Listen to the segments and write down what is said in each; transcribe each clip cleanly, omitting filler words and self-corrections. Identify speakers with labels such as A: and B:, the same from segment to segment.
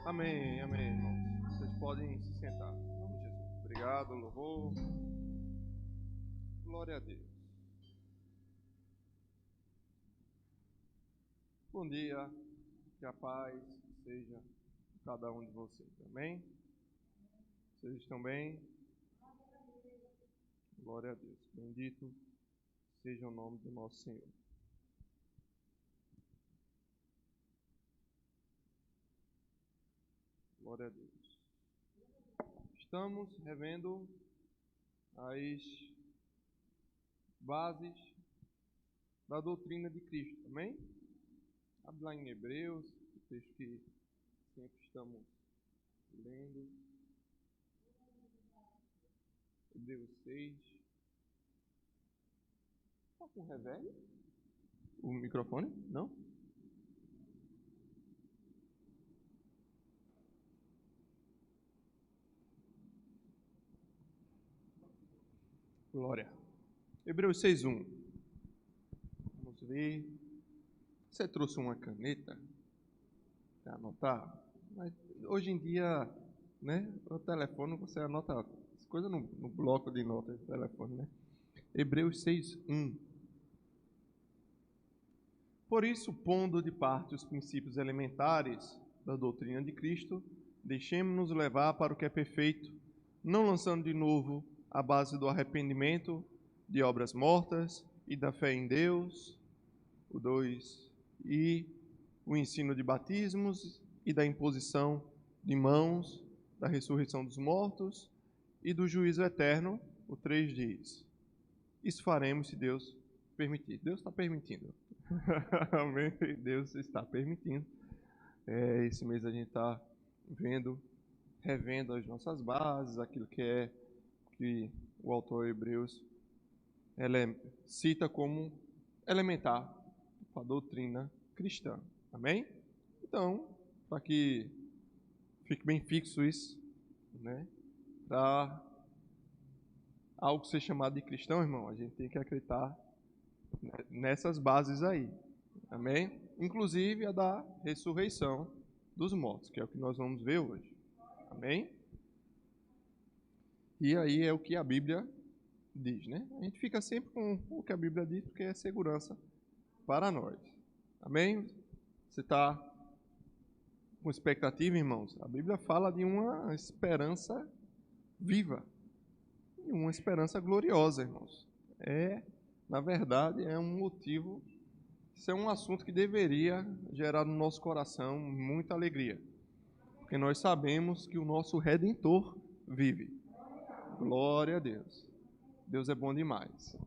A: Amém, amém, irmãos. Vocês podem se sentar. Em nome de Jesus. Obrigado, louvor. Glória a Deus. Bom dia, que a paz seja com cada um de vocês. Amém? Vocês estão bem? Glória a Deus. Bendito seja o nome do nosso Senhor. Glória a Deus. Estamos revendo as bases da doutrina de Cristo, amém? Abre lá em Hebreus, o texto que sempre estamos lendo. Hebreus 6. Está com reverb? O microfone? Não? Glória. Hebreus 6:1. Vamos ver. Você trouxe uma caneta para anotar? Mas hoje em dia, né? O telefone você anota as coisas no bloco de notas do telefone, né? Hebreus 6:1. Por isso, pondo de parte os princípios elementares da doutrina de Cristo, deixemos-nos levar para o que é perfeito, não lançando de novo a base do arrependimento de obras mortas e da fé em Deus, o 2, e o ensino de batismos e da imposição de mãos, da ressurreição dos mortos e do juízo eterno, o 3 diz. Isso faremos se Deus permitir. Deus está permitindo. Amém? Deus está permitindo. Esse mês a gente está revendo as nossas bases, aquilo que o autor Hebreus cita como elementar para a doutrina cristã. Amém? Então, para que fique bem fixo isso, né? Para algo ser chamado de cristão, irmão, a gente tem que acreditar nessas bases aí. Amém? Inclusive a da ressurreição dos mortos, que é o que nós vamos ver hoje. Amém? E aí é o que a Bíblia diz, né? A gente fica sempre com o que a Bíblia diz, porque é segurança para nós. Amém? Você está com expectativa, irmãos? A Bíblia fala de uma esperança viva, uma esperança gloriosa, irmãos. Na verdade, é um motivo, isso é um assunto que deveria gerar no nosso coração muita alegria, porque nós sabemos que o nosso Redentor vive. Glória a Deus. Deus é bom demais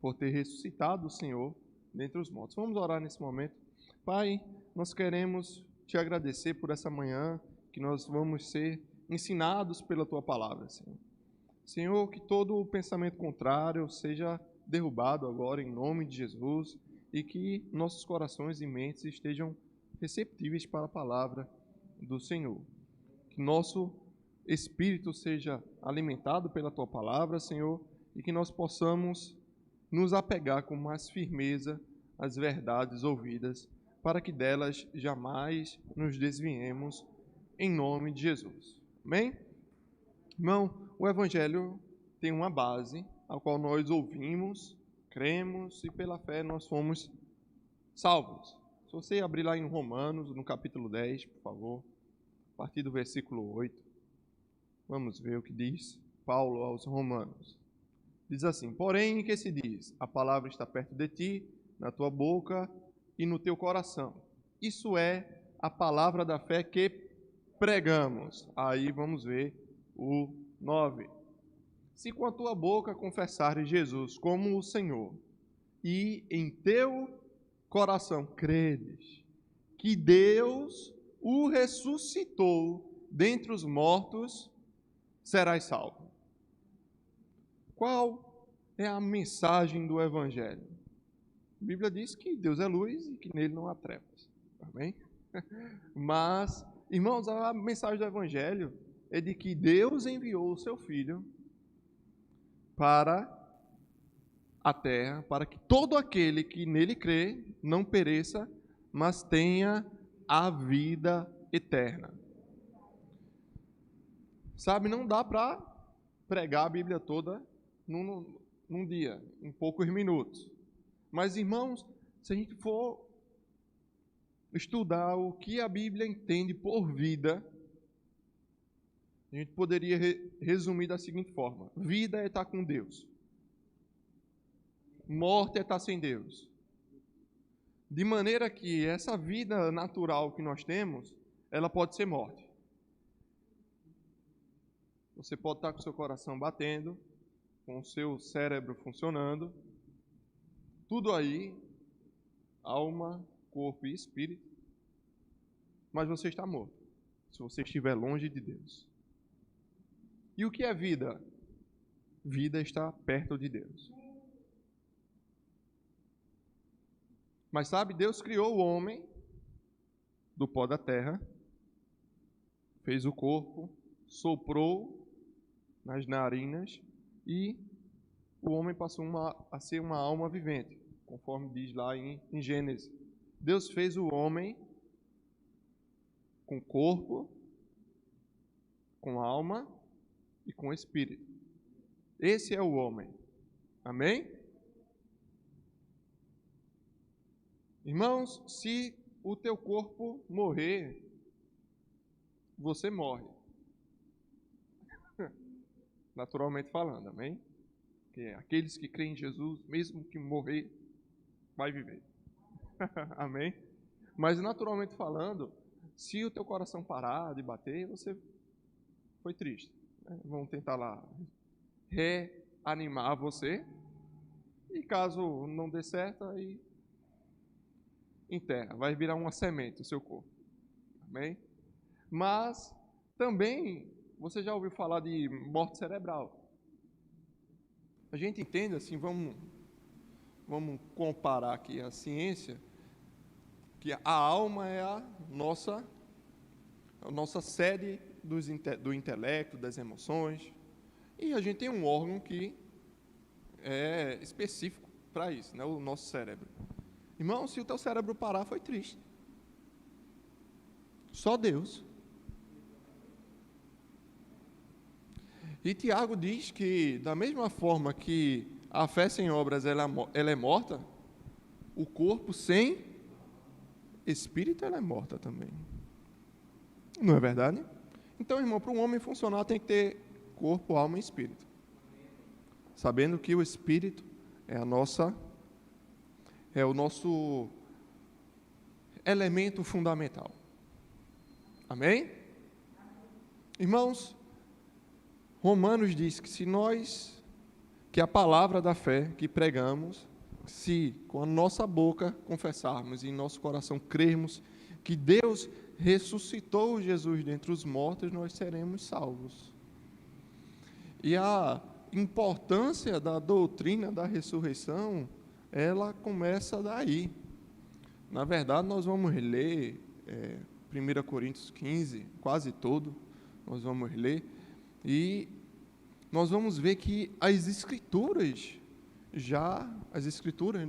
A: por ter ressuscitado o Senhor dentre os mortos. Vamos orar nesse momento. Pai, nós queremos te agradecer por essa manhã, que nós vamos ser ensinados pela tua palavra, Senhor. Senhor, que todo o pensamento contrário seja derrubado agora em nome de Jesus e que nossos corações e mentes estejam receptíveis para a palavra do Senhor. Que nosso espírito seja alimentado pela tua palavra, Senhor, e que nós possamos nos apegar com mais firmeza às verdades ouvidas, para que delas jamais nos desviemos, em nome de Jesus. Amém? Irmão, o Evangelho tem uma base, a qual nós ouvimos, cremos e pela fé nós fomos salvos. Se você abrir lá em Romanos, no capítulo 10, por favor, a partir do versículo 8, vamos ver o que diz Paulo aos Romanos. Diz assim: porém, que se diz? A palavra está perto de ti, na tua boca e no teu coração. Isso é a palavra da fé que pregamos. Aí vamos ver o 9. Se com a tua boca confessares Jesus como o Senhor, e em teu coração credes que Deus o ressuscitou dentre os mortos, serás salvo. Qual é a mensagem do Evangelho? A Bíblia diz que Deus é luz e que nele não há trevas. Amém? Mas, irmãos, a mensagem do Evangelho é de que Deus enviou o seu Filho para a terra, para que todo aquele que nele crê não pereça, mas tenha a vida eterna. Sabe, não dá para pregar a Bíblia toda num dia, em poucos minutos. Mas, irmãos, se a gente for estudar o que a Bíblia entende por vida, a gente poderia resumir da seguinte forma: vida é estar com Deus, morte é estar sem Deus. De maneira que essa vida natural que nós temos, ela pode ser morte. Você pode estar com o seu coração batendo, com o seu cérebro funcionando, tudo aí, alma, corpo e espírito, mas você está morto, se você estiver longe de Deus. E o que é vida? Vida está perto de Deus. Mas sabe, Deus criou o homem do pó da terra, fez o corpo, soprou nas narinas e o homem passou a ser uma alma vivente, conforme diz lá em Gênesis. Deus fez o homem com corpo, com alma e com espírito. Esse é o homem. Amém? Irmãos, se o teu corpo morrer, você morre. Naturalmente falando, amém? Porque aqueles que creem em Jesus, mesmo que morrer, vai viver. Amém? Mas naturalmente falando, se o teu coração parar de bater, você foi triste. Vão tentar lá reanimar você. E caso não dê certo, aí enterra. Vai virar uma semente o seu corpo. Amém? Mas também, você já ouviu falar de morte cerebral? A gente entende assim, vamos comparar aqui a ciência, que a alma é a nossa sede do intelecto, das emoções, e a gente tem um órgão que é específico para isso, né? O nosso cérebro. Irmão, se o teu cérebro parar, foi triste. Só Deus. E Tiago diz que, da mesma forma que a fé sem obras ela é morta, o corpo sem espírito ela é morta também. Não é verdade? Então, irmão, para um homem funcionar tem que ter corpo, alma e espírito. Sabendo que o espírito é o nosso elemento fundamental. Amém? Irmãos, Romanos diz que que a palavra da fé que pregamos, se com a nossa boca confessarmos e em nosso coração crermos que Deus ressuscitou Jesus dentre os mortos, nós seremos salvos. E a importância da doutrina da ressurreição, ela começa daí. Na verdade, nós vamos ler 1 Coríntios 15, quase todo, nós vamos ler, e nós vamos ver que as escrituras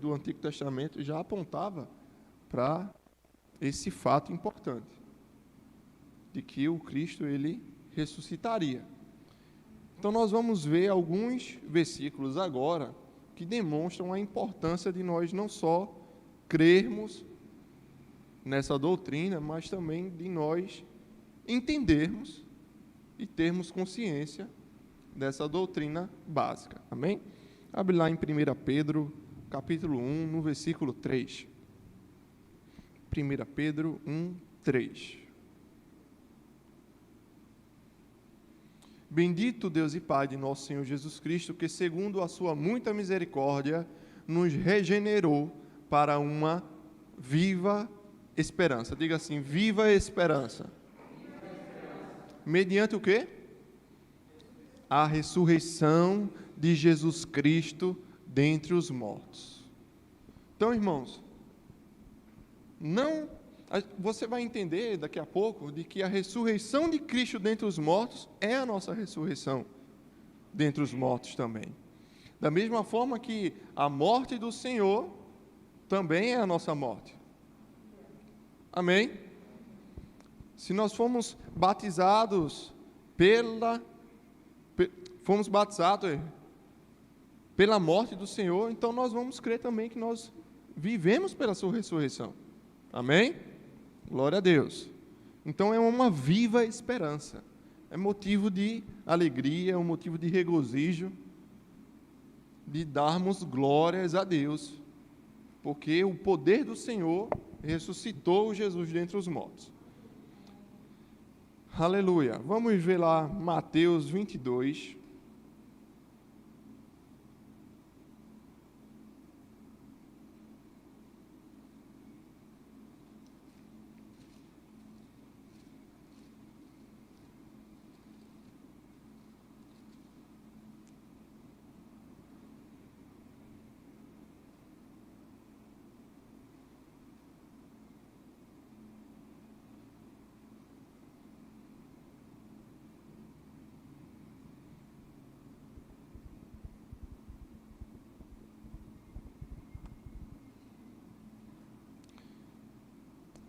A: do Antigo Testamento já apontavam para esse fato importante, de que o Cristo, ele ressuscitaria. Então, nós vamos ver alguns versículos agora que demonstram a importância de nós não só crermos nessa doutrina, mas também de nós entendermos e termos consciência dessa doutrina básica. Amém? Abre lá em 1 Pedro, capítulo 1, no versículo 3. 1 Pedro 1, 3. Bendito Deus e Pai de nosso Senhor Jesus Cristo, que segundo a sua muita misericórdia, nos regenerou para uma viva esperança. Diga assim, viva esperança. Mediante o quê? A ressurreição de Jesus Cristo dentre os mortos. Então, irmãos, você vai entender daqui a pouco de que a ressurreição de Cristo dentre os mortos é a nossa ressurreição dentre os mortos também. Da mesma forma que a morte do Senhor também é a nossa morte. Amém? Se nós fomos batizados pela morte do Senhor, então nós vamos crer também que nós vivemos pela sua ressurreição. Amém? Glória a Deus. Então é uma viva esperança. É motivo de alegria, é um motivo de regozijo, de darmos glórias a Deus, porque o poder do Senhor ressuscitou Jesus dentre os mortos. Aleluia. Vamos ver lá Mateus 22.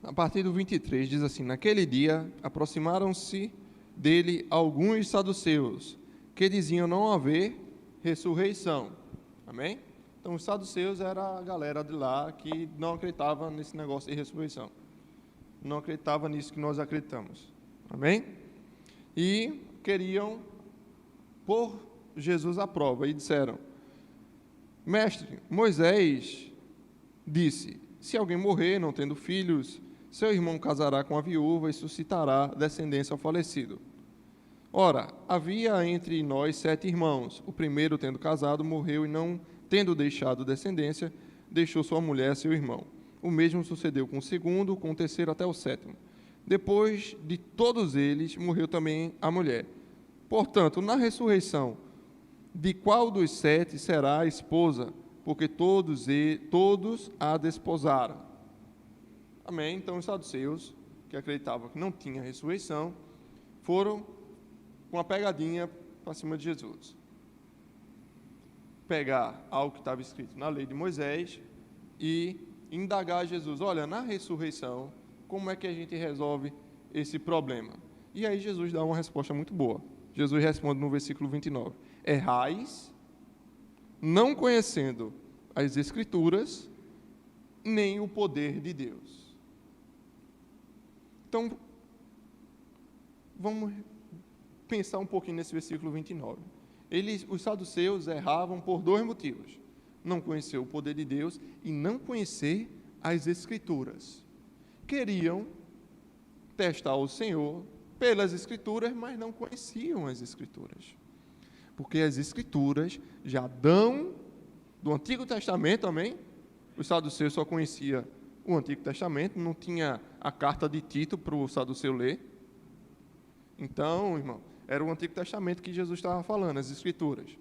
A: A partir do 23, diz assim: naquele dia, aproximaram-se dele alguns saduceus, que diziam não haver ressurreição. Amém? Então, os saduceus era a galera de lá que não acreditava nesse negócio de ressurreição. Não acreditava nisso que nós acreditamos. Amém? E queriam pôr Jesus à prova, e disseram: Mestre, Moisés disse, se alguém morrer não tendo filhos, seu irmão casará com a viúva e suscitará descendência ao falecido. Ora, havia entre nós 7 irmãos. O primeiro, tendo casado, morreu e não tendo deixado descendência, deixou sua mulher a seu irmão. O mesmo sucedeu com o segundo, com o terceiro até o 7º. Depois de todos eles, morreu também a mulher. Portanto, na ressurreição, de qual dos 7 será a esposa? Porque todos a desposaram. Amém? Então, os saduceus, que acreditavam que não tinha ressurreição, foram com uma pegadinha para cima de Jesus. Pegar algo que estava escrito na lei de Moisés e indagar a Jesus: olha, na ressurreição, como é que a gente resolve esse problema? E aí Jesus dá uma resposta muito boa. Jesus responde no versículo 29. Errais, não conhecendo as Escrituras, nem o poder de Deus. Então, vamos pensar um pouquinho nesse versículo 29. Os saduceus erravam por 2 motivos: não conhecer o poder de Deus e não conhecer as Escrituras. Queriam testar o Senhor pelas Escrituras, mas não conheciam as Escrituras. Porque as Escrituras já dão do Antigo Testamento, amém? Os saduceus só conheciam o Antigo Testamento, não tinha a carta de Tito para o saduceu ler. Então, irmão, era o Antigo Testamento que Jesus estava falando, as Escrituras.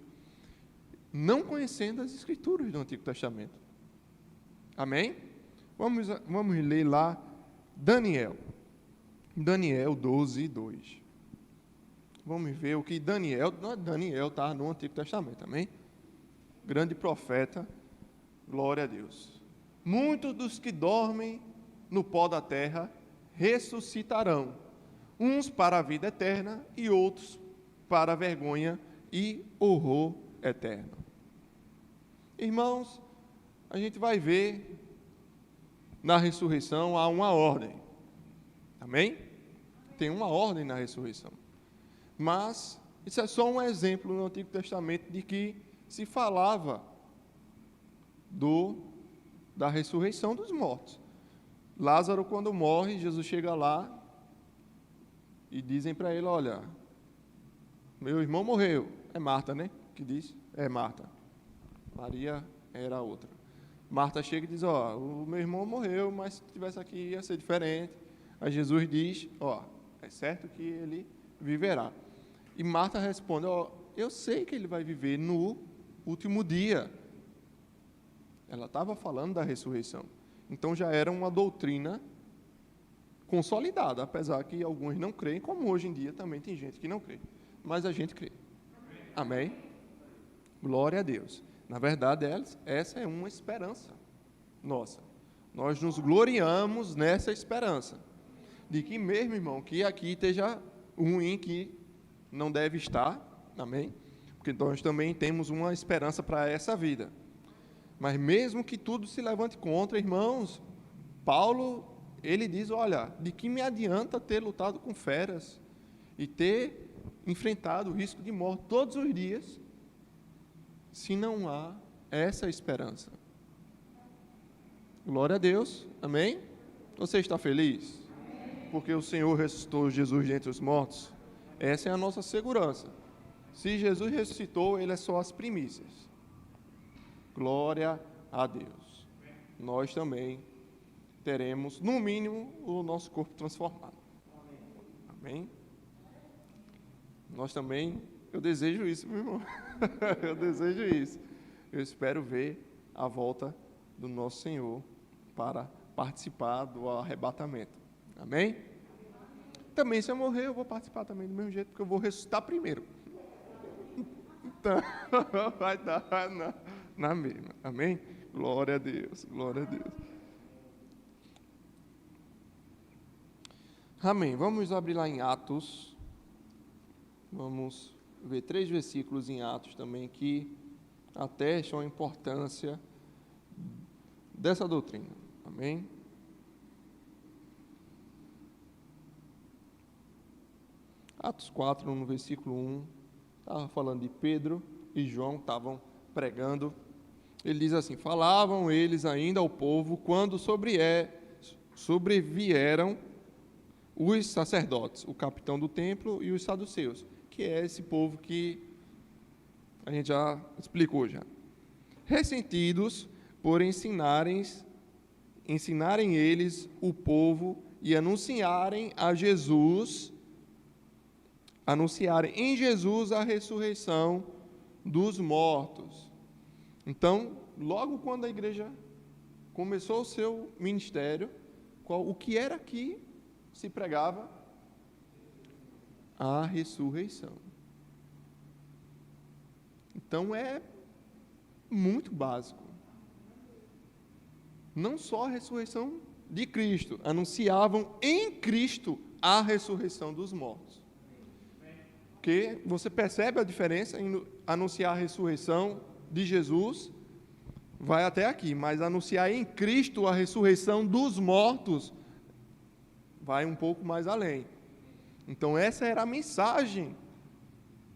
A: Não conhecendo as Escrituras do Antigo Testamento. Amém? Vamos ler lá Daniel. Daniel 12, 2. Vamos ver o que Daniel está no Antigo Testamento, amém? Grande profeta, glória a Deus. Muitos dos que dormem no pó da terra ressuscitarão, uns para a vida eterna e outros para a vergonha e horror eterno. Irmãos, a gente vai ver na ressurreição há uma ordem, amém? Tem uma ordem na ressurreição. Mas isso é só um exemplo no Antigo Testamento de que se falava da ressurreição dos mortos. Lázaro, quando morre, Jesus chega lá e dizem para ele: olha, meu irmão morreu. É Marta, né? Que diz? É Marta. Maria era a outra. Marta chega e diz: ó, o meu irmão morreu, mas se estivesse aqui ia ser diferente. Aí Jesus diz: ó, é certo que ele viverá. E Marta responde: ó, eu sei que ele vai viver no último dia. Ela estava falando da ressurreição. Então já era uma doutrina consolidada, apesar que alguns não creem, como hoje em dia também tem gente que não crê. Mas a gente crê. Amém? Glória a Deus. Na verdade, essa é uma esperança nossa. Nós nos gloriamos nessa esperança. de que mesmo, irmão, que aqui esteja ruim, que não deve estar, amém? Porque nós também temos uma esperança para essa vida. Mas mesmo que tudo se levante contra, irmãos, Paulo, ele diz, olha, de que me adianta ter lutado com feras e ter enfrentado o risco de morte todos os dias, se não há essa esperança? Glória a Deus, amém? Você está feliz? Porque o Senhor ressuscitou Jesus dentre os mortos? Essa é a nossa segurança. Se Jesus ressuscitou, Ele é só as primícias. Glória a Deus. Nós também teremos, no mínimo, o nosso corpo transformado. Amém? Nós também, eu desejo isso, meu irmão. Eu desejo isso. Eu espero ver a volta do nosso Senhor para participar do arrebatamento. Amém? Também, se eu morrer, eu vou participar também do mesmo jeito, porque eu vou ressuscitar primeiro. Então, vai dar na mesma. Amém? Glória a Deus, glória a Deus. Amém. Vamos abrir lá em Atos. Vamos ver 3 versículos em Atos também que atestam a importância dessa doutrina. Amém? Atos 4, no versículo 1, estava falando de Pedro e João, estavam pregando. Ele diz assim: falavam eles ainda ao povo quando sobrevieram os sacerdotes, o capitão do templo e os saduceus, que é esse povo que a gente já explicou já. Ressentidos por ensinarem eles o povo e anunciarem em Jesus a ressurreição dos mortos. Então, logo quando a igreja começou o seu ministério, o que era que se pregava? A ressurreição. Então é muito básico. Não só a ressurreição de Cristo, anunciavam em Cristo a ressurreição dos mortos. Porque você percebe a diferença em anunciar a ressurreição de Jesus, vai até aqui, mas anunciar em Cristo a ressurreição dos mortos, vai um pouco mais além. Então essa era a mensagem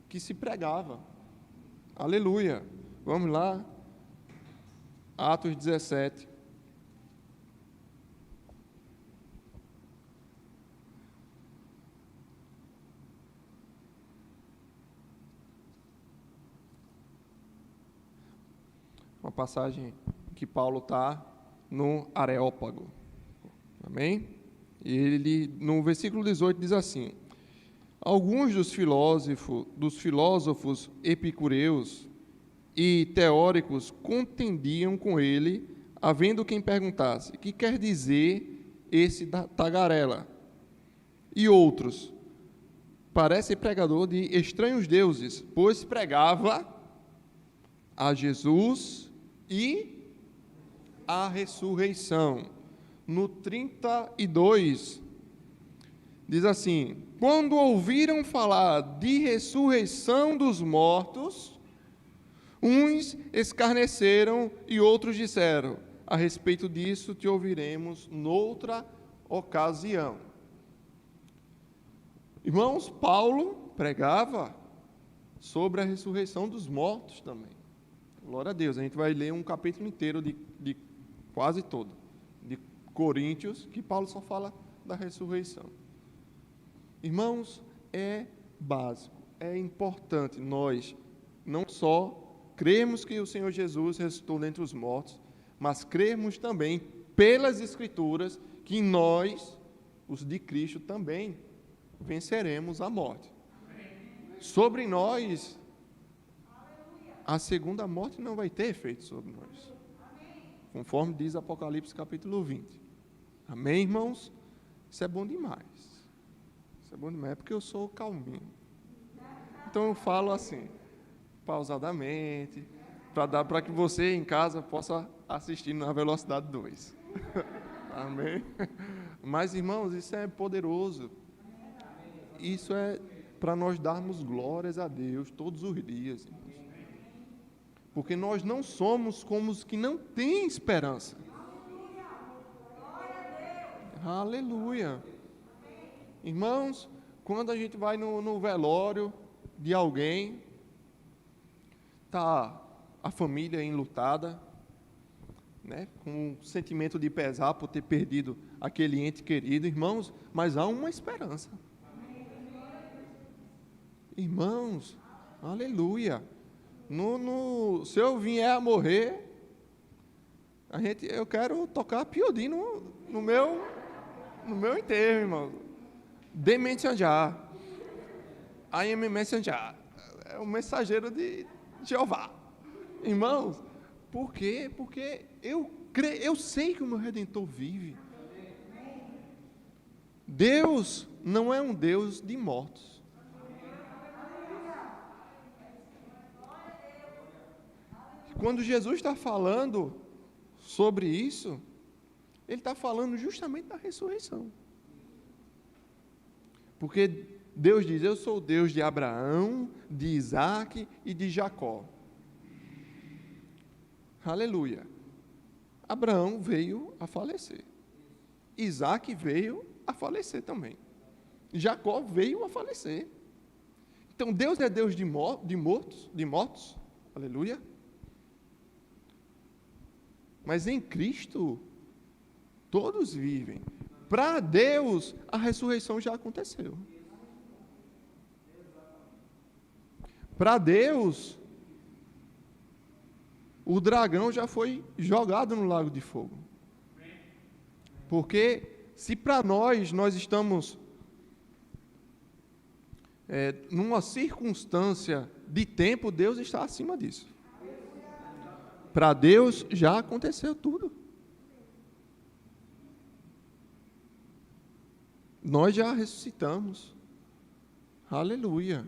A: que se pregava. Aleluia. Vamos lá. Atos 17. Uma passagem que Paulo está no Areópago. Amém? E ele, no versículo 18, diz assim: alguns dos filósofos epicureus e teóricos contendiam com ele, havendo quem perguntasse: que quer dizer esse tagarela? E outros: parece pregador de estranhos deuses, pois pregava a Jesus e a ressurreição. No 32, diz assim: quando ouviram falar de ressurreição dos mortos, uns escarneceram e outros disseram: a respeito disso te ouviremos noutra ocasião. Irmãos, Paulo pregava sobre a ressurreição dos mortos também. Glória a Deus, a gente vai ler um capítulo inteiro de quase todo, de Coríntios, que Paulo só fala da ressurreição. Irmãos, é básico, é importante nós não só cremos que o Senhor Jesus ressuscitou dentre os mortos, mas cremos também pelas Escrituras que nós, os de Cristo, também venceremos a morte. Sobre nós, a segunda morte não vai ter efeito sobre nós, conforme diz Apocalipse capítulo 20. Amém, irmãos? Isso é bom demais. Isso é bom demais, é porque eu sou calminho. Então eu falo assim, pausadamente, para que você em casa possa assistir na velocidade 2. Amém? Mas, irmãos, isso é poderoso. Isso é para nós darmos glórias a Deus todos os dias, irmãos. Porque nós não somos como os que não têm esperança. Aleluia. Irmãos, quando a gente vai no velório de alguém, tá a família enlutada, né, com um sentimento de pesar por ter perdido aquele ente querido, irmãos, mas há uma esperança. Irmãos, aleluia. Se eu vier a morrer, eu quero tocar Piodi no meu enterro, irmão. The Messenger. I am a messenger. É o mensageiro de Jeová. Irmãos, por quê? Porque eu sei que o meu Redentor vive. Deus não é um Deus de mortos. Quando Jesus está falando sobre isso, Ele está falando justamente da ressurreição. Porque Deus diz, eu sou o Deus de Abraão, de Isaac e de Jacó. Aleluia. Abraão veio a falecer. Isaac veio a falecer também. Jacó veio a falecer. Então Deus é Deus de mortos. Aleluia. Mas em Cristo, todos vivem. Para Deus, a ressurreição já aconteceu. Para Deus, o dragão já foi jogado no lago de fogo. Porque se para nós estamos numa circunstância de tempo, Deus está acima disso. Para Deus já aconteceu tudo. Nós já ressuscitamos. Aleluia.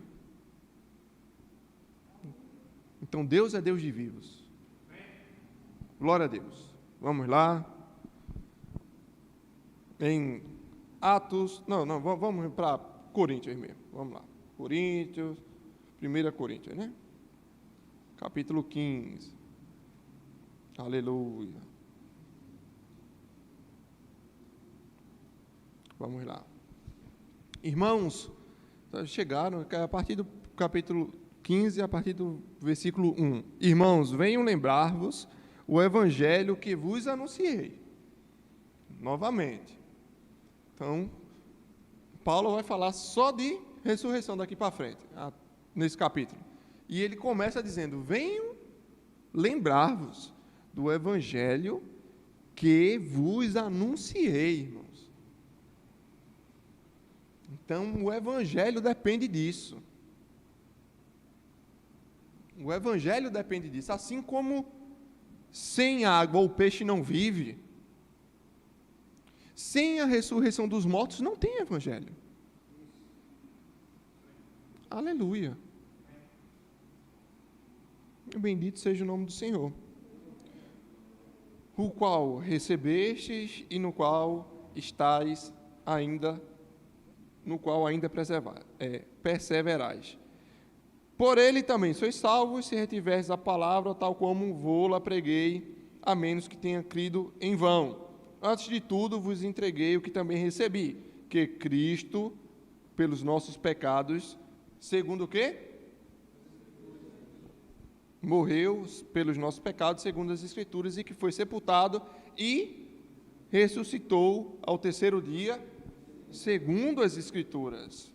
A: Então Deus é Deus de vivos. Glória a Deus. Vamos lá. Em Atos. Não, vamos para Coríntios mesmo. Vamos lá. Coríntios. 1 Coríntios, né? Capítulo 15. Aleluia. Vamos lá. Irmãos, chegaram a partir do capítulo 15, a partir do versículo 1. Irmãos, venham lembrar-vos o evangelho que vos anunciei. Novamente. Então, Paulo vai falar só de ressurreição daqui para frente, nesse capítulo. E ele começa dizendo, venham lembrar-vos do evangelho que vos anunciei, irmãos. Então, o evangelho depende disso. O evangelho depende disso. Assim como sem água o peixe não vive, sem a ressurreição dos mortos não tem evangelho. Aleluia. Bendito seja o nome do Senhor. O qual recebestes e no qual estáis ainda, no qual ainda perseverais. Por ele também sois salvos, se retiverdes a palavra, tal como vou-la preguei, a menos que tenha crido em vão. Antes de tudo, vos entreguei o que também recebi, que Cristo, pelos nossos pecados, segundo o quê? Morreu pelos nossos pecados, segundo as Escrituras, e que foi sepultado e ressuscitou ao terceiro dia, segundo as Escrituras.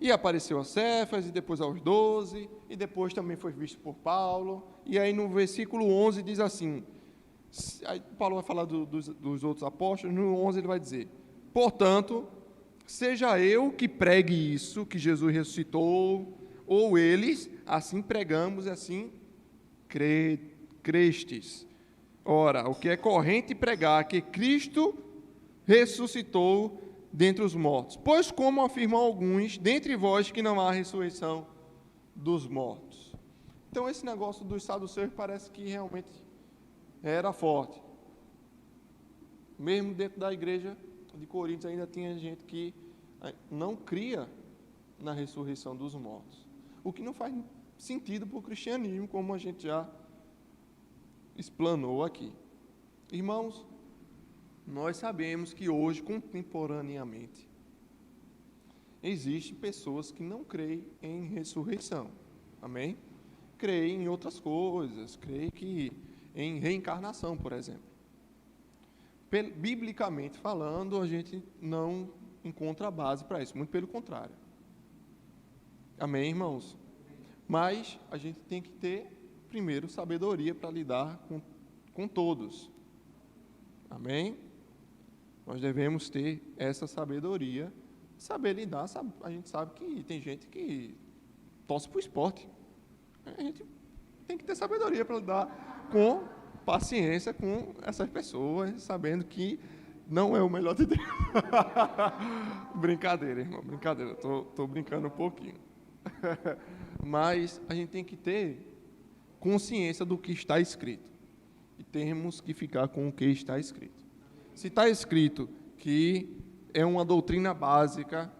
A: E apareceu a Cefas, e depois aos 12, e depois também foi visto por Paulo. E aí no versículo 11 diz assim, aí Paulo vai falar dos outros apóstolos, no 11 ele vai dizer, portanto, seja eu que pregue isso, que Jesus ressuscitou, ou eles, assim pregamos e assim crestes. Ora, o que é corrente pregar que Cristo ressuscitou dentre os mortos. Pois como afirmam alguns, dentre vós que não há ressurreição dos mortos. Então esse negócio dos saduceus parece que realmente era forte. Mesmo dentro da igreja de Corinto ainda tinha gente que não cria na ressurreição dos mortos. O que não faz sentido para o cristianismo, como a gente já explanou aqui. Irmãos, nós sabemos que hoje, contemporaneamente, existem pessoas que não creem em ressurreição. Amém? Creem em outras coisas, creem que em reencarnação, por exemplo. Biblicamente falando, a gente não encontra base para isso, muito pelo contrário. Amém, irmãos? Mas a gente tem que ter, primeiro, sabedoria para lidar com todos. Amém? Nós devemos ter essa sabedoria, saber lidar. A gente sabe que tem gente que torce para o esporte. A gente tem que ter sabedoria para lidar com paciência com essas pessoas, sabendo que não é o melhor de Deus. Brincadeira, irmão, brincadeira. Estou brincando um pouquinho. Mas a gente tem que ter consciência do que está escrito. E temos que ficar com o que está escrito. Se está escrito que é uma doutrina básica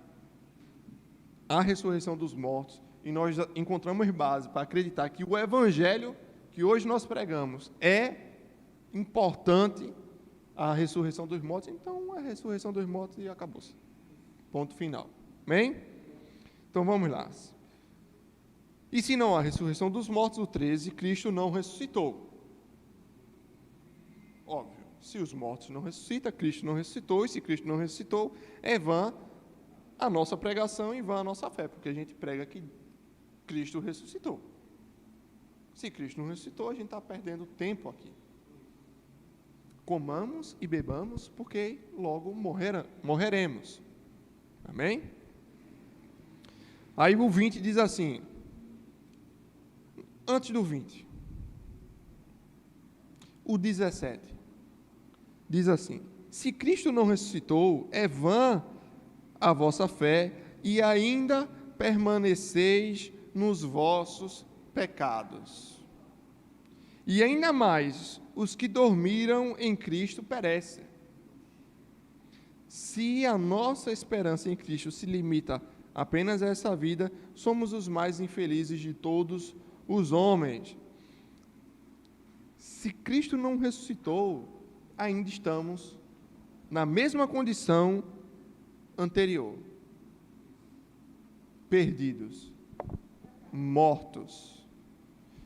A: a ressurreição dos mortos, e nós encontramos base para acreditar que o evangelho que hoje nós pregamos é importante a ressurreição dos mortos, então a ressurreição dos mortos e acabou-se. Ponto final. Amém? Então vamos lá. E se não há ressurreição dos mortos, o 13, Cristo não ressuscitou. Óbvio, se os mortos não ressuscitam, Cristo não ressuscitou, e se Cristo não ressuscitou, é vã a nossa pregação e vã a nossa fé, porque a gente prega que Cristo ressuscitou. Se Cristo não ressuscitou, a gente está perdendo tempo aqui. Comamos e bebamos, porque logo morreremos. Amém? Aí o 20 diz assim, antes do 20, o 17, diz assim, se Cristo não ressuscitou, é vã a vossa fé, e ainda permaneceis nos vossos pecados. E ainda mais, os que dormiram em Cristo perecem. Se a nossa esperança em Cristo se limita apenas a essa vida, somos os mais infelizes de todos os homens. Se Cristo não ressuscitou, ainda estamos na mesma condição anterior. Perdidos, mortos.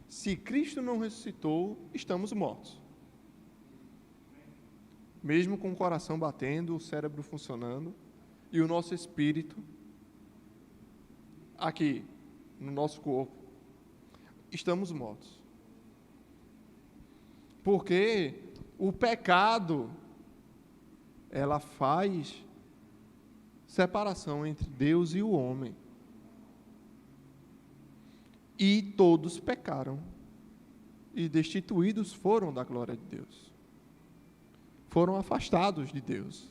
A: Se Cristo não ressuscitou, estamos mortos. Mesmo com o coração batendo, o cérebro funcionando e o nosso espírito aqui, no nosso corpo, estamos mortos. Porque o pecado, ela faz separação entre Deus e o homem. E todos pecaram, e destituídos foram da glória de Deus. Foram afastados de Deus.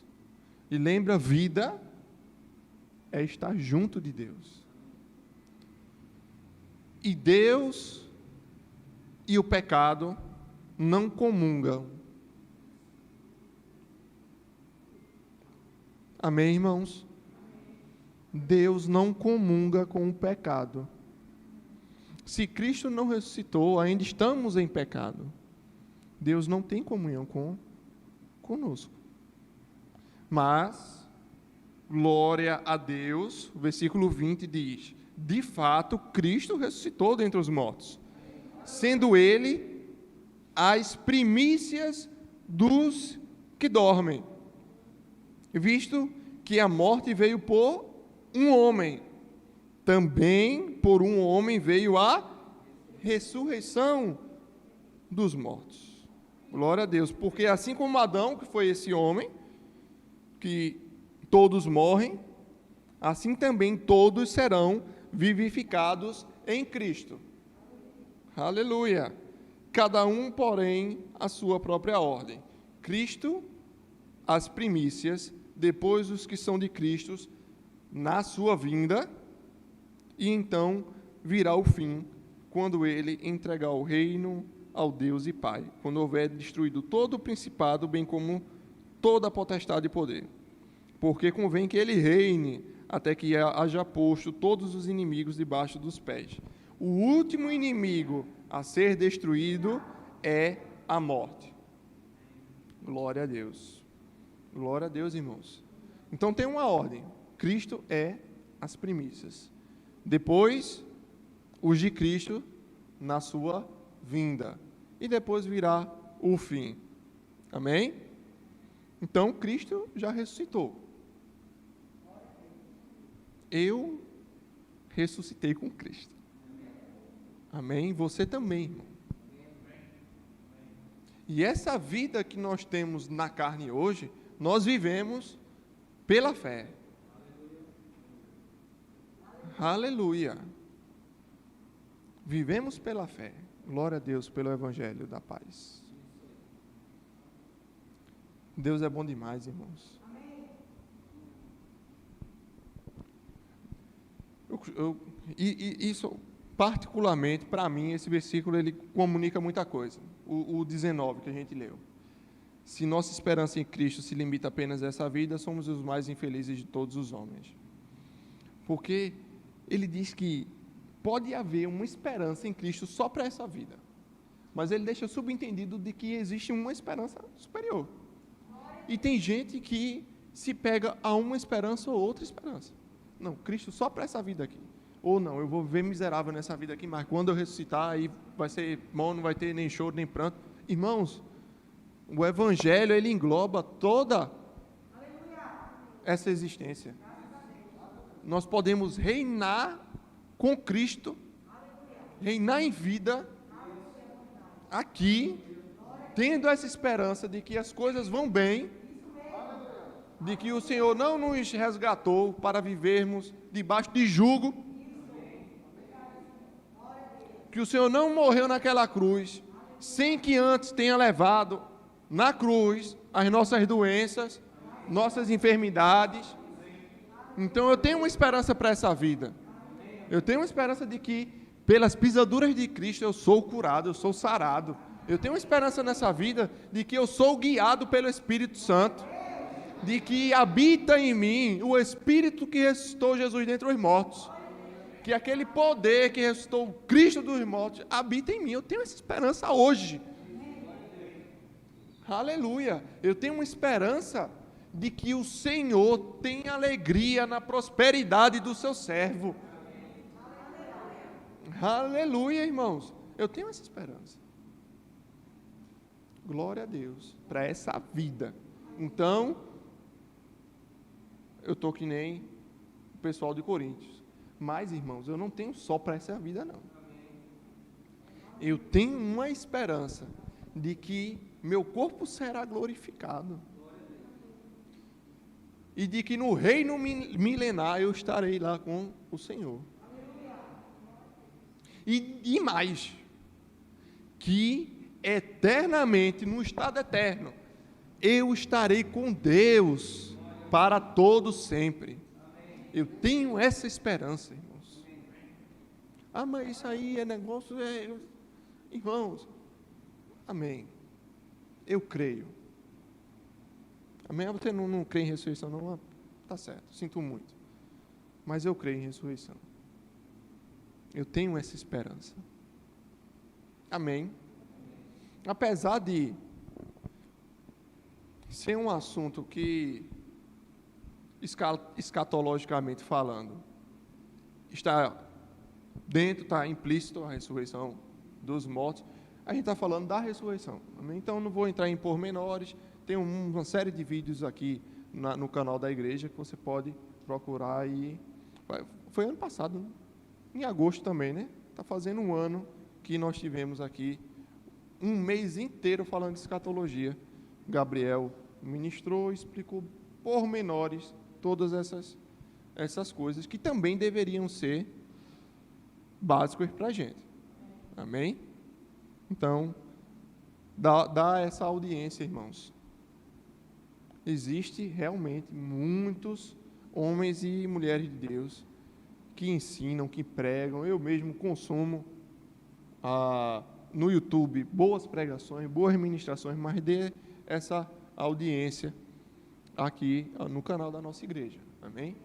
A: E lembra, vida é estar junto de Deus. E Deus e o pecado não comungam. Amém, irmãos? Deus não comunga com o pecado. Se Cristo não ressuscitou, ainda estamos em pecado. Deus não tem comunhão conosco. Mas, glória a Deus, o versículo 20 diz, de fato, Cristo ressuscitou dentre os mortos, sendo Ele as primícias dos que dormem, visto que a morte veio por um homem, também por um homem veio a ressurreição dos mortos. Glória a Deus, porque assim como Adão, que foi esse homem, que todos morrem, assim também todos serão vivificados em Cristo. Aleluia! Cada um, porém, a sua própria ordem. Cristo, as primícias, depois os que são de Cristo, na sua vinda, e então virá o fim, quando ele entregar o reino ao Deus e Pai, quando houver destruído todo o principado, bem como toda a potestade e poder, porque convém que ele reine até que haja posto todos os inimigos debaixo dos pés. O último inimigo a ser destruído é a morte. Glória a Deus. Glória a Deus, irmãos. Então tem uma ordem. Cristo é as primícias. Depois, os de Cristo na sua vinda. E depois virá o fim. Amém? Então, Cristo já ressuscitou. Eu ressuscitei com Cristo. Amém? Você também, irmão. E essa vida que nós temos na carne hoje, nós vivemos pela fé. Aleluia. Vivemos pela fé. Glória a Deus pelo Evangelho da paz. Deus é bom demais, irmãos. Isso, particularmente, para mim, esse versículo, ele comunica muita coisa. O 19 que a gente leu. Se nossa esperança em Cristo se limita apenas a essa vida, somos os mais infelizes de todos os homens. Porque ele diz que pode haver uma esperança em Cristo só para essa vida. Mas ele deixa subentendido de que existe uma esperança superior. E tem gente que se pega a uma esperança ou outra esperança. Não, Cristo só para essa vida aqui. Ou não, eu vou viver miserável nessa vida aqui, mas quando eu ressuscitar, aí vai ser bom, não vai ter nem choro, nem pranto. Irmãos, o Evangelho, ele engloba toda essa existência. Nós podemos reinar com Cristo, reinar em vida, aqui, tendo essa esperança de que as coisas vão bem, de que o Senhor não nos resgatou para vivermos debaixo de jugo, que o Senhor não morreu naquela cruz, sem que antes tenha levado na cruz as nossas doenças, nossas enfermidades. Então eu tenho uma esperança para essa vida. Eu tenho uma esperança de que, pelas pisaduras de Cristo, eu sou curado, eu sou sarado. Eu tenho uma esperança nessa vida de que eu sou guiado pelo Espírito Santo, de que habita em mim o Espírito que ressuscitou Jesus dentre os mortos, que aquele poder que ressuscitou Cristo dos mortos habita em mim. Eu tenho essa esperança hoje. Aleluia. Eu tenho uma esperança de que o Senhor tem alegria na prosperidade do seu servo. Aleluia, irmãos. Eu tenho essa esperança. Glória a Deus para essa vida. Então, eu estou que nem o pessoal de Coríntios. Mas, irmãos, eu não tenho só para essa vida, não. Eu tenho uma esperança de que meu corpo será glorificado. E de que no reino milenar eu estarei lá com o Senhor. E mais, que eternamente, no estado eterno, eu estarei com Deus para todo sempre. Eu tenho essa esperança, irmãos. Ah, mas isso aí é negócio... Irmãos, amém. Eu creio. Amém? Você não crê em ressurreição, não? Tá certo, sinto muito. Mas eu creio em ressurreição. Eu tenho essa esperança. Amém? Apesar de ser um assunto que, escatologicamente falando, está dentro, está implícito a ressurreição dos mortos, a gente está falando da ressurreição. Amém? Então, não vou entrar em pormenores. Tem uma série de vídeos aqui no canal da igreja que você pode procurar. Foi ano passado, né? Em agosto também, né? Está fazendo um ano que nós tivemos aqui um mês inteiro falando de escatologia. Gabriel ministrou, explicou pormenores todas essas coisas que também deveriam ser básicas para a gente. Amém? Então, dá essa audiência, irmãos. Existe realmente muitos homens e mulheres de Deus que ensinam, que pregam. Eu mesmo consumo no YouTube boas pregações, boas ministrações, mas dê essa audiência aqui no canal da nossa igreja. Amém?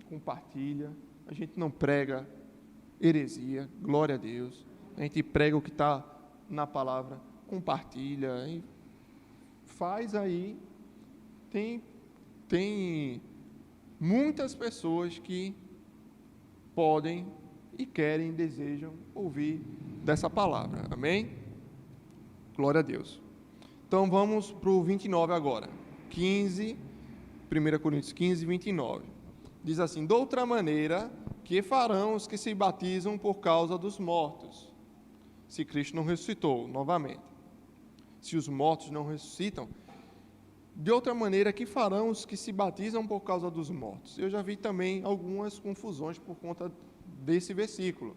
A: Compartilha. A gente não prega heresia, glória a Deus. A gente prega o que está na palavra, compartilha, e faz aí. Tem muitas pessoas que podem e querem, desejam ouvir dessa palavra. Amém? Glória a Deus. Então vamos para o 29 agora. 1 Coríntios 15, 29. Diz assim: de outra maneira, que farão os que se batizam por causa dos mortos, se Cristo não ressuscitou novamente? Se os mortos não ressuscitam, de outra maneira, que farão os que se batizam por causa dos mortos? Eu já vi também algumas confusões por conta desse versículo.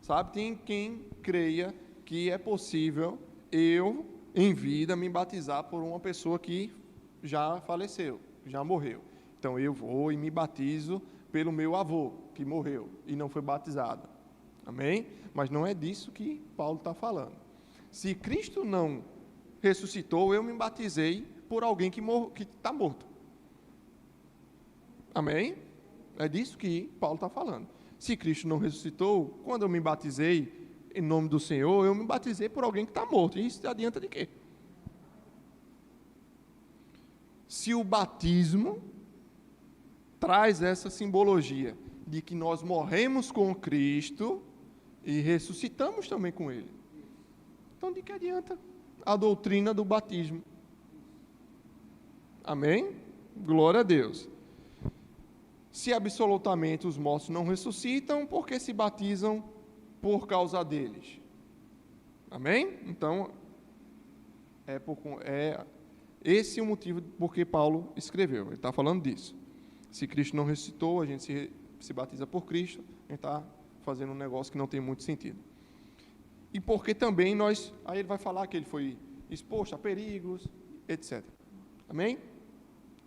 A: Sabe, tem quem creia que é possível eu, em vida, me batizar por uma pessoa que já faleceu, já morreu. Então eu vou e me batizo pelo meu avô, que morreu e não foi batizado. Amém? Mas não é disso que Paulo está falando. Se Cristo não ressuscitou, eu me batizei por alguém que está morto. Amém? É disso que Paulo está falando. Se Cristo não ressuscitou, quando eu me batizei em nome do Senhor, eu me batizei por alguém que está morto. E isso adianta de quê? Se o batismo traz essa simbologia de que nós morremos com Cristo e ressuscitamos também com Ele, então de que adianta a doutrina do batismo? Amém? Glória a Deus. Se absolutamente os mortos não ressuscitam, por que se batizam por causa deles? Amém? Então, esse é o motivo por que Paulo escreveu. Ele está falando disso. Se Cristo não ressuscitou, a gente se batiza por Cristo, a gente está fazendo um negócio que não tem muito sentido. E porque também aí ele vai falar que ele foi exposto a perigos, etc. Amém?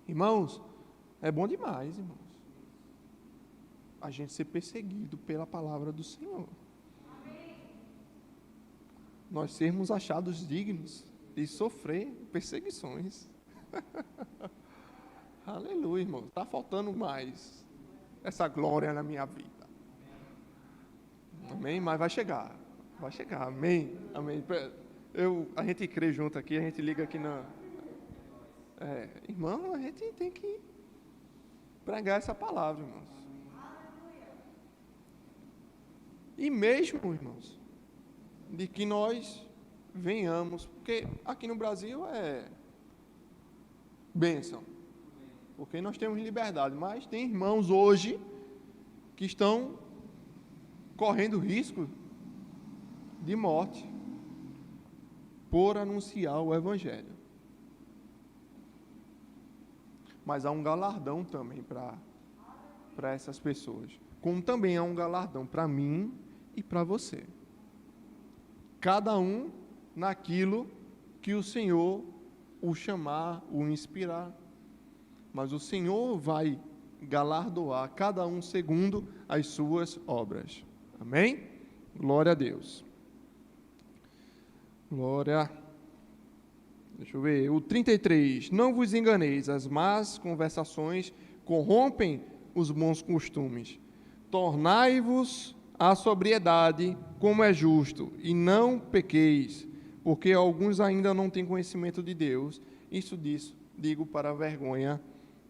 A: Irmãos, é bom demais, irmãos, a gente ser perseguido pela palavra do Senhor. Amém. Nós sermos achados dignos de sofrer perseguições. Aleluia, irmão. Está faltando mais essa glória na minha vida. Amém? Mas vai chegar. Vai chegar. Amém? Amém. A gente crê junto aqui, a gente liga aqui na... irmão, a gente tem que pregar essa palavra, irmãos. E mesmo, irmãos, de que nós venhamos, porque aqui no Brasil é bênção, porque nós temos liberdade, mas tem irmãos hoje que estão correndo risco de morte por anunciar o Evangelho. Mas há um galardão também para essas pessoas, como também há um galardão para mim e para você. Cada um naquilo que o Senhor o chamar, o inspirar. Mas o Senhor vai galardoar cada um segundo as suas obras. Amém? Glória a Deus. Glória. Deixa eu ver. O 33. Não vos enganeis, as más conversações corrompem os bons costumes. Tornai-vos à sobriedade, como é justo, e não pequeis, porque alguns ainda não têm conhecimento de Deus. Isso digo para a vergonha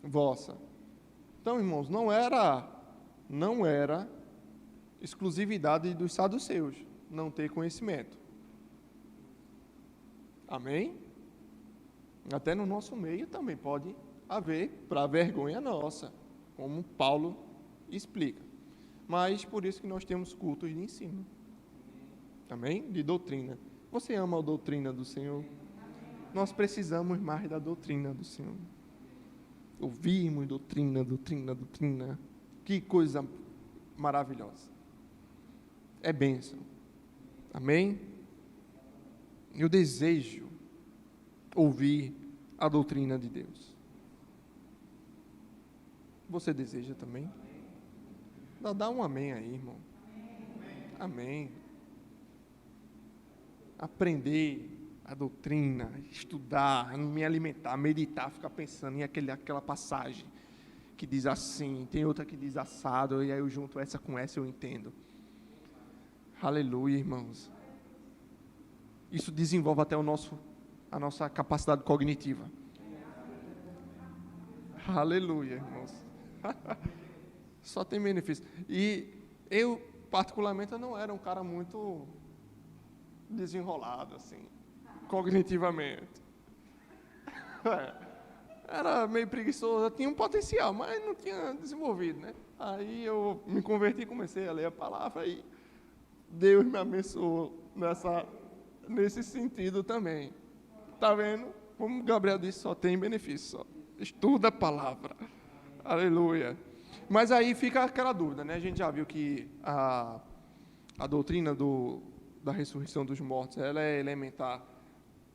A: vossa. Então, irmãos, não era exclusividade dos saduceus não ter conhecimento. Amém? Até no nosso meio também pode haver, para a vergonha nossa, como Paulo explica. Mas por isso que nós temos cultos de ensino. Amém? De doutrina. Você ama a doutrina do Senhor? Nós precisamos mais da doutrina do Senhor. Ouvirmos doutrina. Que coisa maravilhosa. É bênção. Amém? Eu desejo ouvir a doutrina de Deus. Você deseja também? Dá um amém aí, irmão. Amém. Aprender a doutrina, estudar, me alimentar, meditar, ficar pensando em aquela passagem que diz assim, tem outra que diz assado, e aí eu junto essa com essa, eu entendo. Aleluia, irmãos. Isso desenvolve até a nossa capacidade cognitiva. Aleluia, irmãos. Só tem benefício. E eu, particularmente, eu não era um cara muito desenrolado, assim, cognitivamente. Era meio preguiçoso, eu tinha um potencial, mas não tinha desenvolvido, né? Aí eu me converti e comecei a ler a palavra e Deus me abençoou nesse sentido também. Tá vendo? Como o Gabriel disse, só tem benefício, só. Estuda a palavra. Aleluia. Mas aí fica aquela dúvida, né? A gente já viu que a doutrina da ressurreição dos mortos, ela é elementar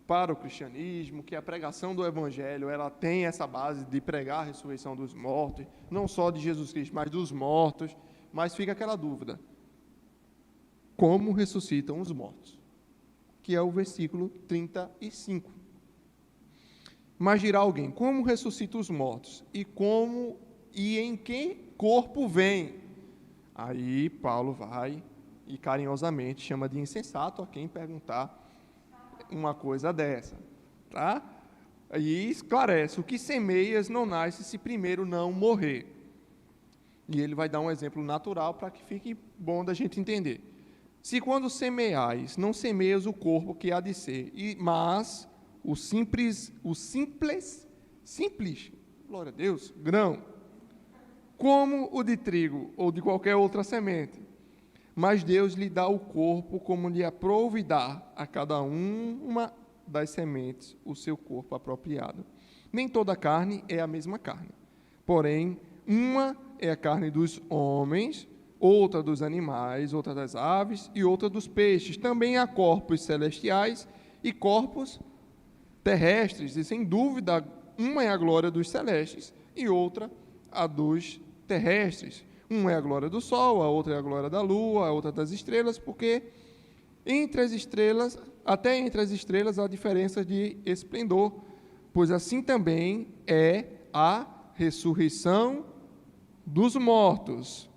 A: para o cristianismo, que a pregação do evangelho, ela tem essa base de pregar a ressurreição dos mortos, não só de Jesus Cristo, mas dos mortos. Mas fica aquela dúvida. Como ressuscitam os mortos? Que é o versículo 35. Mas dirá alguém, como ressuscita os mortos? E em que corpo vem? Aí Paulo vai e carinhosamente chama de insensato a quem perguntar uma coisa dessa, tá? E esclarece, o que semeias não nasce se primeiro não morrer. E ele vai dar um exemplo natural para que fique bom da gente entender. Se quando semeais, não semeias o corpo que há de ser, mas o simples, glória a Deus, grão, como o de trigo ou de qualquer outra semente. Mas Deus lhe dá o corpo como lhe aprouve dar a cada uma das sementes o seu corpo apropriado. Nem toda carne é a mesma carne. Porém, uma é a carne dos homens, outra dos animais, outra das aves e outra dos peixes. Também há corpos celestiais e corpos terrestres, e sem dúvida, uma é a glória dos celestes e outra a dos terrestres. Uma é a glória do sol, a outra é a glória da lua, a outra das estrelas, porque até entre as estrelas há diferença de esplendor, pois assim também é a ressurreição dos mortos.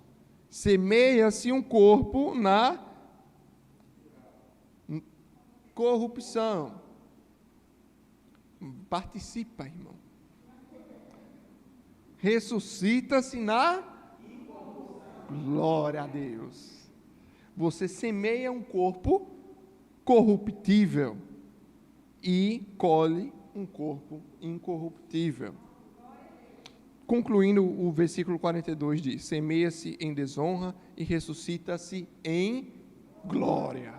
A: Semeia-se um corpo na corrupção. Participa, irmão. Ressuscita-se na glória a Deus. Você semeia um corpo corruptível e colhe um corpo incorruptível. Concluindo, o versículo 42 diz: semeia-se em desonra e ressuscita-se em glória.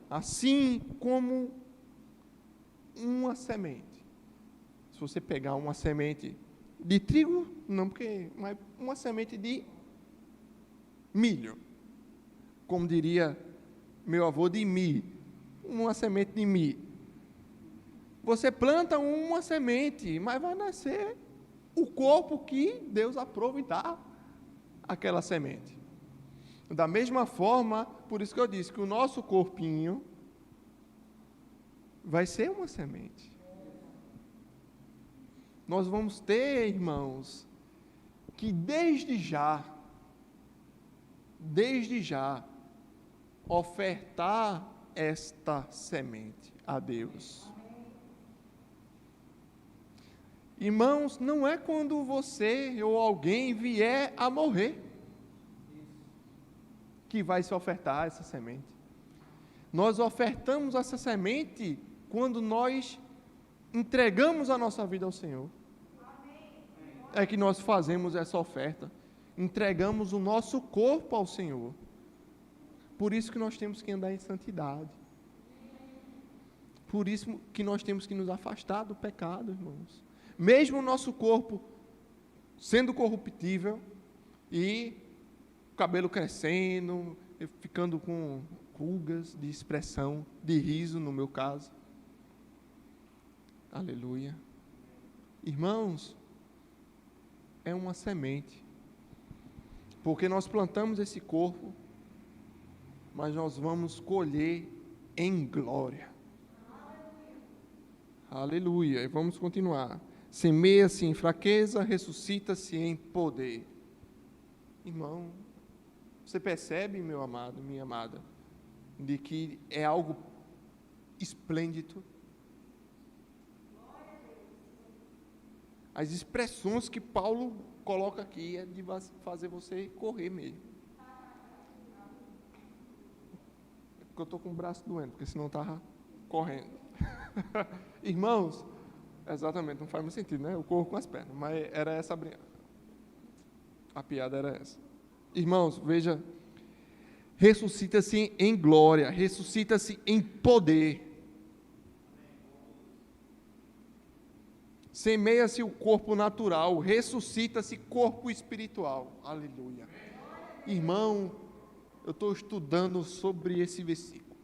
A: Assim como uma semente. Se você pegar uma semente de trigo, mas uma semente de milho, como diria meu avô, de mi, uma semente de mi. Você planta uma semente, mas vai nascer o corpo que Deus aprove dar aquela semente. Da mesma forma, por isso que eu disse que o nosso corpinho vai ser uma semente. Nós vamos ter, irmãos, que desde já, ofertar esta semente a Deus. Irmãos, não é quando você ou alguém vier a morrer que vai se ofertar essa semente. Nós ofertamos essa semente quando nós entregamos a nossa vida ao Senhor. É que nós fazemos essa oferta. Entregamos o nosso corpo ao Senhor. Por isso que nós temos que andar em santidade. Por isso que nós temos que nos afastar do pecado, irmãos. Mesmo o nosso corpo sendo corruptível e o cabelo crescendo, ficando com rugas de expressão, de riso no meu caso. Aleluia. Irmãos, é uma semente. Porque nós plantamos esse corpo, mas nós vamos colher em glória. Aleluia. E vamos continuar. Semeia-se em fraqueza, ressuscita-se em poder. Irmão, você percebe, meu amado, minha amada, de que é algo esplêndido? As expressões que Paulo coloca aqui é de fazer você correr mesmo. É porque eu estou com o braço doendo, porque senão estava correndo. Irmãos, exatamente, não faz muito sentido, né? Eu corro com as pernas, mas era essa a piada era essa. Irmãos, veja, ressuscita-se em glória, ressuscita-se em poder. Semeia-se o corpo natural, ressuscita-se corpo espiritual. Aleluia. Irmão, eu estou estudando sobre esse versículo.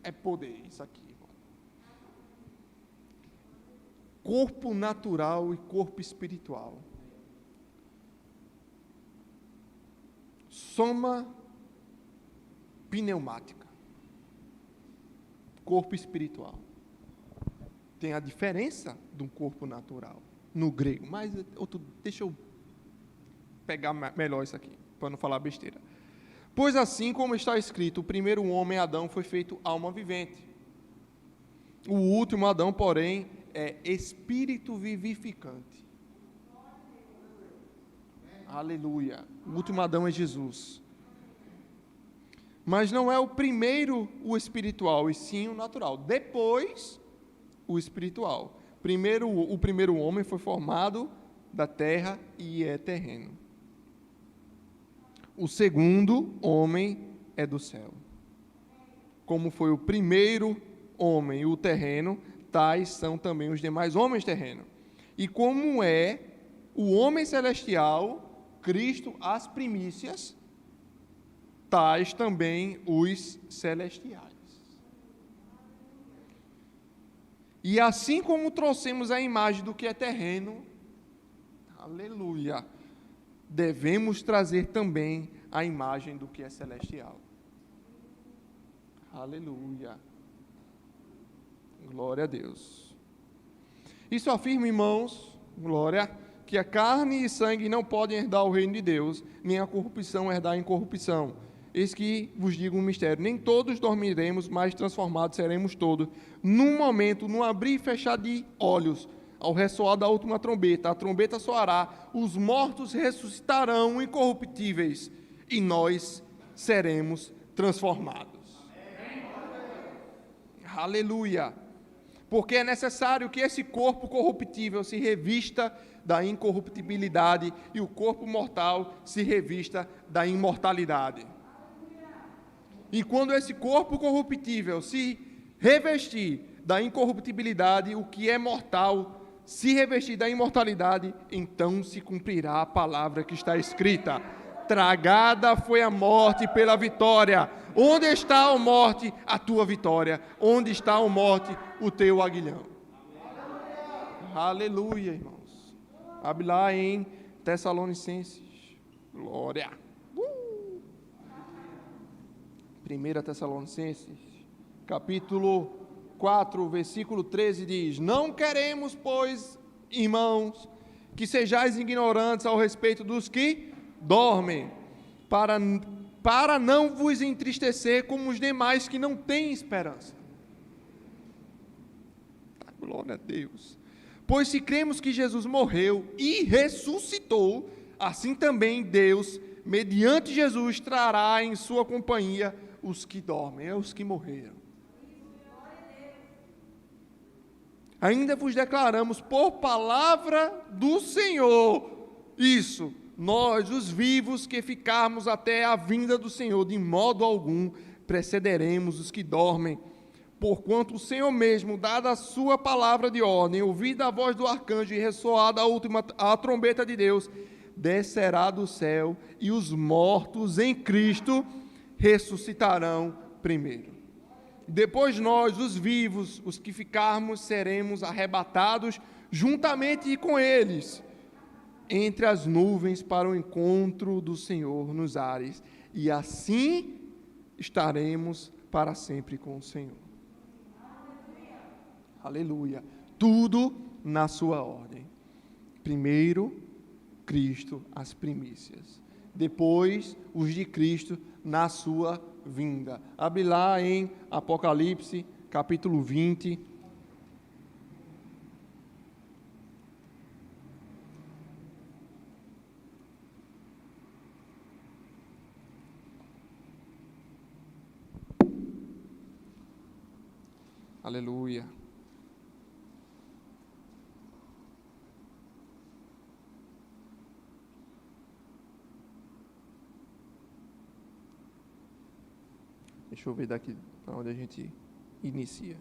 A: É poder isso aqui, irmão. Corpo natural e corpo espiritual. Soma pneumática. Corpo espiritual. Tem a diferença de um corpo natural no grego, mas deixa eu pegar melhor isso aqui, para não falar besteira. Pois assim como está escrito, o primeiro homem, Adão, foi feito alma vivente. O último Adão, porém, é espírito vivificante. Aleluia. O último Adão é Jesus. Mas não é o primeiro o espiritual, e sim o natural. Depois o espiritual. O primeiro homem foi formado da terra e é terreno. O segundo homem é do céu. Como foi o primeiro homem, o terreno, tais são também os demais homens terrenos. E como é o homem celestial, Cristo, as primícias, tais também os celestiais. E assim como trouxemos a imagem do que é terreno, aleluia, devemos trazer também a imagem do que é celestial. Aleluia. Glória a Deus. Isso afirma, irmãos, glória, que a carne e sangue não podem herdar o reino de Deus, nem a corrupção herdar a incorrupção. Eis que vos digo um mistério, nem todos dormiremos, mas transformados seremos todos. Num momento, num abrir e fechar de olhos, ao ressoar da última trombeta, a trombeta soará, os mortos ressuscitarão incorruptíveis, e nós seremos transformados. Aleluia! Porque é necessário que esse corpo corruptível se revista da incorruptibilidade e o corpo mortal se revista da imortalidade. E quando esse corpo corruptível se revestir da incorruptibilidade, o que é mortal se revestir da imortalidade, então se cumprirá a palavra que está escrita: tragada foi a morte pela vitória. Onde está, ó morte, a tua vitória? Onde está, ó morte, o teu aguilhão? Aleluia, irmãos. Abre lá em Tessalonicenses. Glória. 1 Tessalonicenses, capítulo 4, versículo 13 diz: não queremos, pois, irmãos, que sejais ignorantes ao respeito dos que dormem, para não vos entristecer como os demais que não têm esperança. Glória a Deus. Pois se cremos que Jesus morreu e ressuscitou, assim também Deus, mediante Jesus, trará em sua companhia os que dormem, os que morreram. Ainda vos declaramos por palavra do Senhor, isso, nós, os vivos, que ficarmos até a vinda do Senhor, de modo algum precederemos os que dormem, porquanto o Senhor mesmo, dada a sua palavra de ordem, ouvida a voz do arcanjo e ressoada a trombeta de Deus, descerá do céu, e os mortos em Cristo ressuscitarão primeiro. Depois nós, os vivos, os que ficarmos, seremos arrebatados juntamente com eles, entre as nuvens para o encontro do Senhor nos ares. E assim estaremos para sempre com o Senhor. Aleluia. Tudo na sua ordem. Primeiro, Cristo, as primícias. Depois, os de Cristo na sua vinda. Abre lá em Apocalipse, capítulo 20. Aleluia. Deixa eu ver daqui para onde a gente inicia.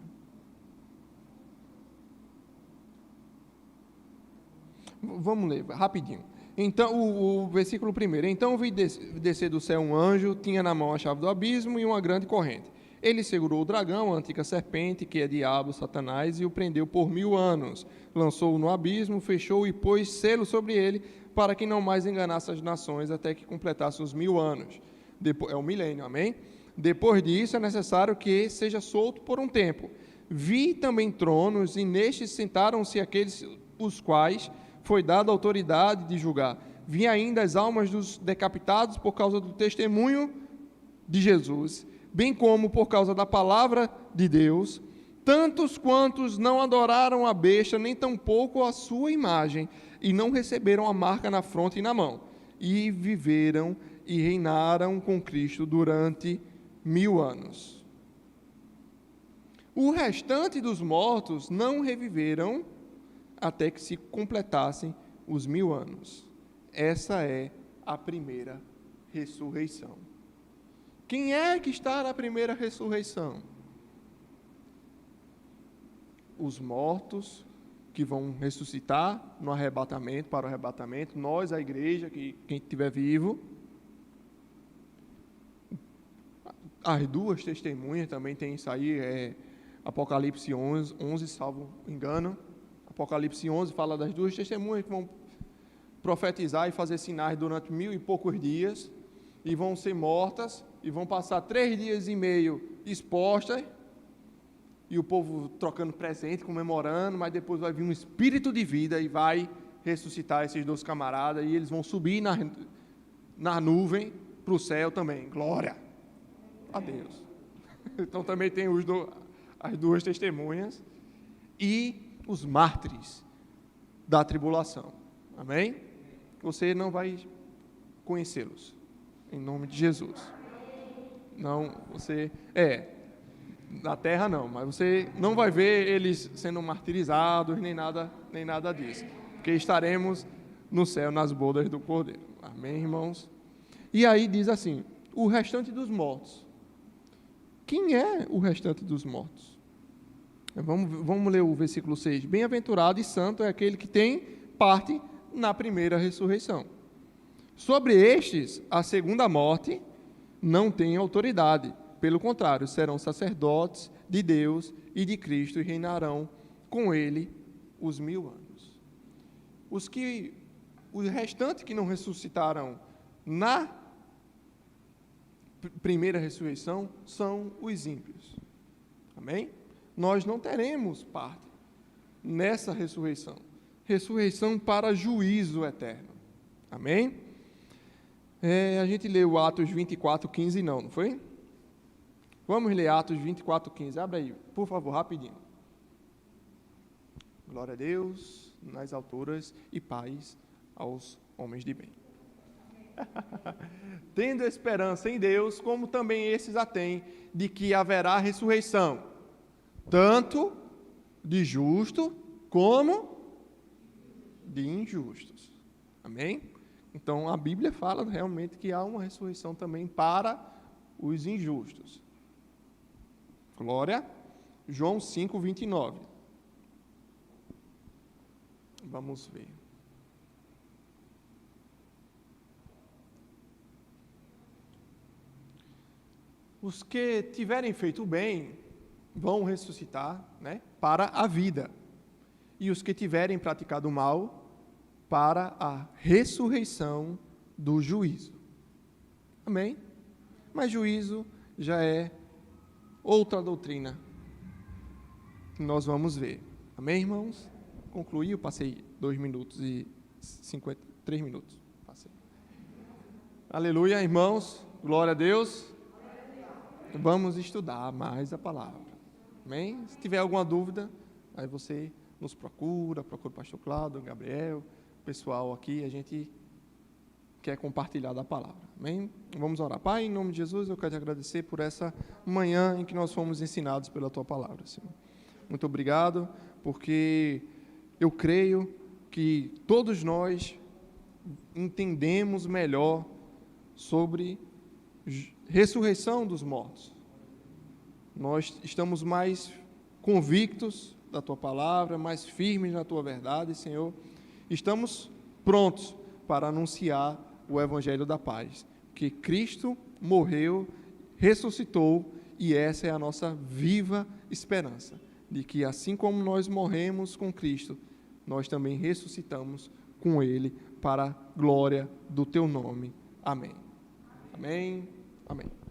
A: Vamos ler rapidinho. Então, o versículo 1. Então vi descer do céu um anjo, tinha na mão a chave do abismo e uma grande corrente. Ele segurou o dragão, a antiga serpente, que é diabo, Satanás, e o prendeu por 1000 anos. Lançou-o no abismo, fechou-o e pôs selo sobre ele, para que não mais enganasse as nações, até que completasse os 1000 anos. É o milênio, amém? Depois disso, é necessário que seja solto por um tempo. Vi também tronos, e nestes sentaram-se aqueles os quais foi dada a autoridade de julgar. Vi ainda as almas dos decapitados por causa do testemunho de Jesus, bem como por causa da palavra de Deus, tantos quantos não adoraram a besta, nem tampouco a sua imagem, e não receberam a marca na fronte e na mão, e viveram e reinaram com Cristo durante 1000 anos. O restante dos mortos não reviveram até que se completassem os 1000 anos. Essa é a primeira ressurreição. Quem é que está na primeira ressurreição? Os mortos que vão ressuscitar no arrebatamento, para o arrebatamento, nós, a igreja, quem estiver vivo. As duas testemunhas também tem isso aí, Apocalipse 11, salvo engano. Apocalipse 11 fala das duas testemunhas que vão profetizar e fazer sinais durante 1000 e poucos dias, e vão ser mortas, e vão passar 3 dias e meio expostas, e o povo trocando presente, comemorando, mas depois vai vir um espírito de vida e vai ressuscitar esses 2 camaradas, e eles vão subir na nuvem para o céu também. Glória a Deus. Então também tem as duas testemunhas e os mártires da tribulação. Amém? Você não vai conhecê-los, em nome de Jesus. Não, na terra não, mas você não vai ver eles sendo martirizados, nem nada disso, porque estaremos no céu, nas bodas do Cordeiro. Amém, irmãos? E aí diz assim, o restante dos mortos. Quem é o restante dos mortos? Vamos ler o versículo 6. Bem-aventurado e santo é aquele que tem parte na primeira ressurreição. Sobre estes, a segunda morte não tem autoridade. Pelo contrário, serão sacerdotes de Deus e de Cristo e reinarão com ele os 1000 anos. Os restantes que não ressuscitaram na primeira ressurreição são os ímpios. Amém? Nós não teremos parte nessa ressurreição. Ressurreição para juízo eterno. Amém? A gente leu Atos 24:15, não foi? Vamos ler Atos 24:15. Abre aí, por favor, rapidinho. Glória a Deus nas alturas e paz aos homens de bem. Tendo esperança em Deus, como também esses a têm, de que haverá ressurreição, tanto de justo como de injustos. Amém? Então, a Bíblia fala realmente que há uma ressurreição também para os injustos. Glória. João 5:29. Vamos ver. Os que tiverem feito o bem vão ressuscitar, para a vida. E os que tiverem praticado o mal, para a ressurreição do juízo. Amém? Mas juízo já é outra doutrina que nós vamos ver. Amém, irmãos? Concluí, eu passei 2 minutos e 53 minutos. Passei. Aleluia, irmãos. Glória a Deus. Vamos estudar mais a palavra. Amém? Se tiver alguma dúvida, aí você nos procura o pastor Cláudio, o Gabriel, o pessoal aqui, a gente quer compartilhar da palavra. Amém? Vamos orar. Pai, em nome de Jesus, eu quero te agradecer por essa manhã em que nós fomos ensinados pela tua palavra, Senhor. Muito obrigado, porque eu creio que todos nós entendemos melhor sobre ressurreição dos mortos. Nós estamos mais convictos da tua palavra, mais firmes na tua verdade, Senhor. Estamos prontos para anunciar o evangelho da paz, que Cristo morreu, ressuscitou, e essa é a nossa viva esperança, de que assim como nós morremos com Cristo, nós também ressuscitamos com Ele para a glória do teu nome. Amém. Amém. Amém.